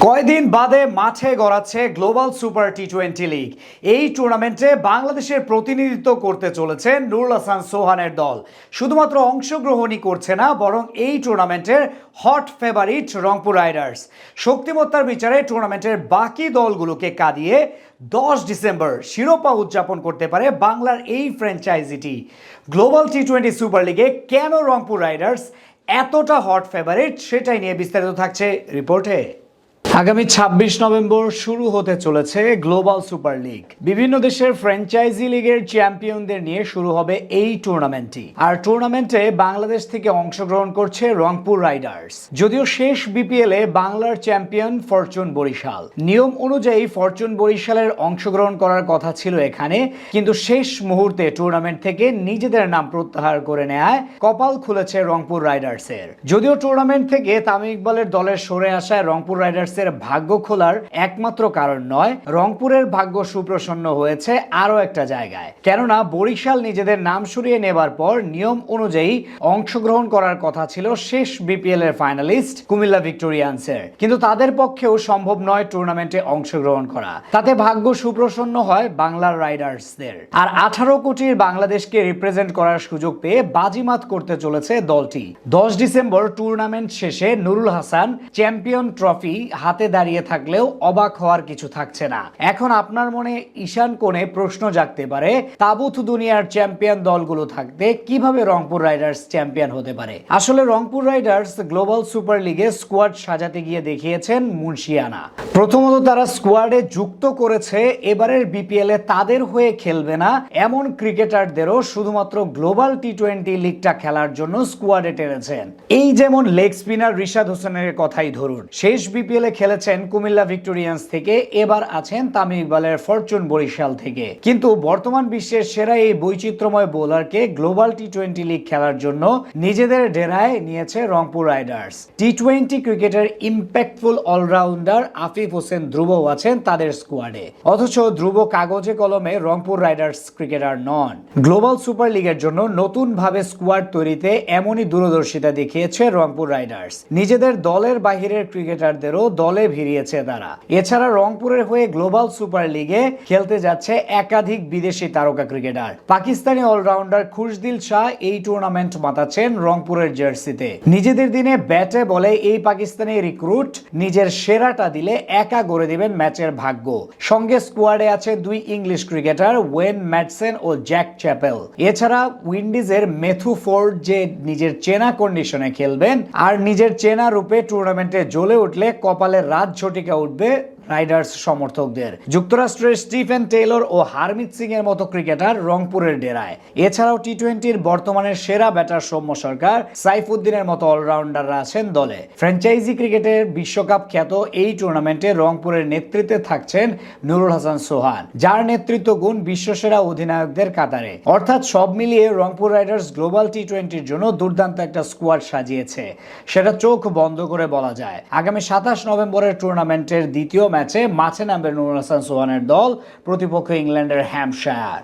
কয়দিন বাদে মাঠে গড়াচ্ছে গ্লোবাল সুপার টি-20 লিগ। এই টুর্নামেন্টে বাংলাদেশের প্রতিনিধিত্ব করতে চলেছে নুরুল হাসান সোহানের দল। শুধুমাত্র অংশগ্রহণই করছে না, বরং এই টুর্নামেন্টের হট ফেভারিট রংপুর রাইডার্স। শক্তিমত্তার বিচারে টুর্নামেন্টের বাকি দলগুলোকে কাঁদিয়ে 10 ডিসেম্বর শিরোপা উদযাপন করতে পারে বাংলার এই ফ্র্যাঞ্চাইজিটি। গ্লোবাল টি-20 সুপার লিগে কেন রংপুর রাইডার্স এতটা হট ফেভারিট, সেটাই নিয়ে বিস্তারিত থাকছে রিপোর্টে। আগামী 26 নভেম্বর শুরু হতে চলেছে গ্লোবাল সুপার লিগ। বিভিন্ন দেশের ফ্র্যাঞ্চাইজি লিগের চ্যাম্পিয়নদের নিয়ে শুরু হবে এই টুর্নামেন্টটি। আর টুর্নামেন্টে বাংলাদেশ থেকে অংশগ্রহণ করছে রংপুর রাইডার্স। যদিও শেষ বিপিএল এ বাংলার চ্যাম্পিয়ন ফরচুন বরিশাল। নিয়ম অনুযায়ী ফরচুন বরিশালের অংশগ্রহণ করার কথা ছিল এখানে, কিন্তু শেষ মুহূর্তে টুর্নামেন্ট থেকে নিজেদের নাম প্রত্যাহার করে নেয় কপাল খুলেছে রংপুর রাইডার্সের। যদিও টুর্নামেন্ট থেকে তামিম ইকবালের দলের সরে আসায় রংপুর রাইডার্সের ভাগ্য খোলার একমাত্র কারণ নয়, রংপুরের ভাগ্য সুপ্রসন্ন হয়েছে আরো একটা জায়গায়। কেননা বরিশাল নিজেদের নাম সরিয়ে নেবার পর নিয়ম অনুযায়ী অংশগ্রহণ করার কথা ছিল শেষ বিপিএল এর ফাইনালিস্ট কুমিল্লা ভিক্টোরিয়ান্সের, কিন্তু তাদের পক্ষেও সম্ভব নয় টুর্নামেন্টে অংশগ্রহণ করা। তাতে ভাগ্য সুপ্রসন্ন হয় বাংলার রাইডার্সদের। আর 18 কোটির বাংলাদেশকে রিপ্রেজেন্ট করার সুযোগ পেয়ে বাজিমাত করতে চলেছে দলটি। 10 ডিসেম্বর টুর্নামেন্ট শেষে নুরুল হাসান চ্যাম্পিয়ন ট্রফি হাতে দাঁড়িয়ে থাকলেও অবাক হওয়ার কিছু থাকছে না। এখন আপনার মনে ঈশান কোণে প্রশ্ন জাগতে পারে, তাবুত দুনিয়ার চ্যাম্পিয়ন দলগুলো থাকতে কিভাবে রংপুর রাইডার্স চ্যাম্পিয়ন হতে পারে? আসলে রংপুর রাইডার্স গ্লোবাল সুপার লিগে স্কোয়াড সাজাতে গিয়ে দেখিয়েছেন মুন্সিয়ানা। প্রথমত তারা স্কোয়াডে যুক্ত করেছে এবারের বিপিএল এ তাদের হয়ে খেলবে না এমন ক্রিকেটারদেরও শুধুমাত্র গ্লোবাল টি-20 লিগটা খেলার জন্য স্কোয়াডে টেনেছেন। এই যেমন লেগ স্পিনার রিশাদ হোসেনের কথাই ধরুন, শেষ বিপিএল এ খেলেছেন কুমিল্লা ভিক্টোরিয়ান্স থেকে, এবার আছেন তামিম ইকবালের ফরচুন বরিশাল থেকে। কিন্তু বর্তমান বিশ্বের সেরা এই বৈচিত্র্যময় বোলারকে গ্লোবাল টি-20 লিগ খেলার জন্য নিজেদের ডেরায় নিয়েছে রংপুর রাইডার্স। টি-20 ক্রিকেটের ইম্প্যাক্টফুল অলরাউন্ডার আফিফ হোসেন ধ্রুব আছেন তাদের স্কোয়াডে, অথচ ধ্রুব কাগজে কলমে রংপুর রাইডার্স ক্রিকেটার নন। গ্লোবাল সুপার লিগের জন্য নতুন ভাবে স্কোয়াড তৈরিতে এমনই দূরদর্শিতা দেখিয়েছে রংপুর রাইডার্স। নিজেদের দলের বাহিরের ক্রিকেটারদেরও দলে ভিড়িয়েছে তারা। এছাড়া রংপুরের হয়ে গ্লোবাল সুপার লিগে খেলতে যাচ্ছে একাধিক বিদেশি তারকা ক্রিকেটার। পাকিস্তানি অলরাউন্ডার খুশদিল শাহ এই টুর্নামেন্ট মাতাচ্ছেন রংপুরের জার্সিতে। নিজেদের দিনে ব্যাটে বলে এই পাকিস্তানি রিক্রুট নিজের সেরাটা দিলে একা গড়ে দিবেন ম্যাচের ভাগ্য। সঙ্গে স্কোয়াডে আছে দুই ইংলিশ ক্রিকেটার ওয়েন ম্যাটসেন ও জ্যাক চ্যাপেল। এছাড়া উইন্ডিজের মেথু ফোর্ড যে নিজের চেনা কন্ডিশনে খেলবেন, আর নিজের চেনা রূপে টুর্নামেন্টে জ্বলে উঠলে কপালের রাত ঝটিকা উঠবে রাইডার্স সমর্থকদের। যুক্তরাষ্ট্রের স্টিফেন টেইলর ও হারমিত সিং এর মতো ক্রিকেটার রংপুরের ডেরায়। এছাড়াও টি-20 বর্তমানের সেরা ব্যাটার সৌম্য সরকার, সাইফুদ্দিনের মতো অলরাউন্ডাররা আছেন দলে। ফ্র্যাঞ্চাইজি ক্রিকেটের বিশ্বকাপ খ্যাত এই টুর্নামেন্টে রংপুরের নেতৃত্বে থাকছেন নুরুল হাসান সোহান, যার নেতৃত্ব গুণ বিশ্বসেরা অধিনায়কদের কাতারে। অর্থাৎ সব মিলিয়ে রংপুর রাইডার্স গ্লোবাল টি-20 জন্য দুর্দান্ত একটা স্কোয়াড সাজিয়েছে, সেটা চোখ বন্ধ করে বলা যায়। আগামী 27 নভেম্বরের টুর্নামেন্টের দ্বিতীয় ম্যাচে মাঠে নামবে নুরুল হাসান সোহানের দল, প্রতিপক্ষ ইংল্যান্ডের হ্যাম্পশায়ার।